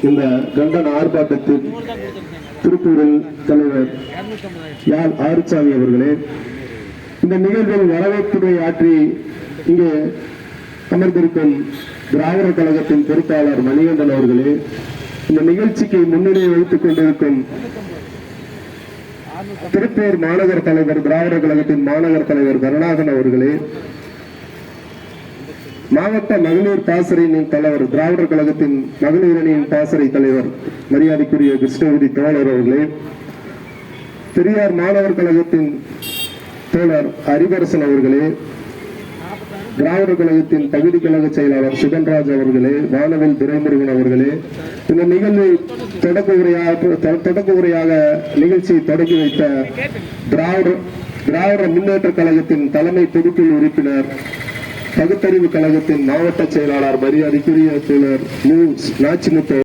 இந்த கண்டன ஆர்ப்பாட்டத்தில் திருப்பூரில் தலைவர் யாழ் ஆறுசாமி அவர்களே, இந்த நிகழ்வில் வரவேற்புரை ஆற்றி இங்கே அமர்ந்திருக்கும் திராவிடர் கழகத்தின் பொறுப்பாளர் மணிகண்டன் அவர்களே, இந்த நிகழ்ச்சிக்கு முன்னிலை வைத்துக் கொண்டிருக்கும் திருப்பூர் மாநகர தலைவர் திராவிடர் கழகத்தின் மாநகர தலைவர் கருணாகரன் அவர்களே, மாவட்ட மகளிர் பாசறையின் தலைவர் திராவிடர் கழகத்தின் மகளிர் அணியின் பாசறை தலைவர் மரியாதைக்குரிய கிருஷ்ணகிரி தோழர் அவர்களே, பெரியார் மாணவர் கழகத்தின் தோழர் அறிவரசன் அவர்களே, திராவிடர் கழகத்தின் பகுதி கழக செயலாளர் சுகன்ராஜ் அவர்களே, வானவில் துரைமுருகன் அவர்களே, இந்த நிகழ்வை தொடக்க உரையாக நிகழ்ச்சியை தொடங்கி வைத்த திராவிட முன்னேற்ற கழகத்தின் தலைமை பொதுக்குழு உறுப்பினர் பகுத்தறிவு கழகத்தின் மாவட்ட செயலாளர் மரியாதைக்குரிய தோழர் நாச்சிமுத்து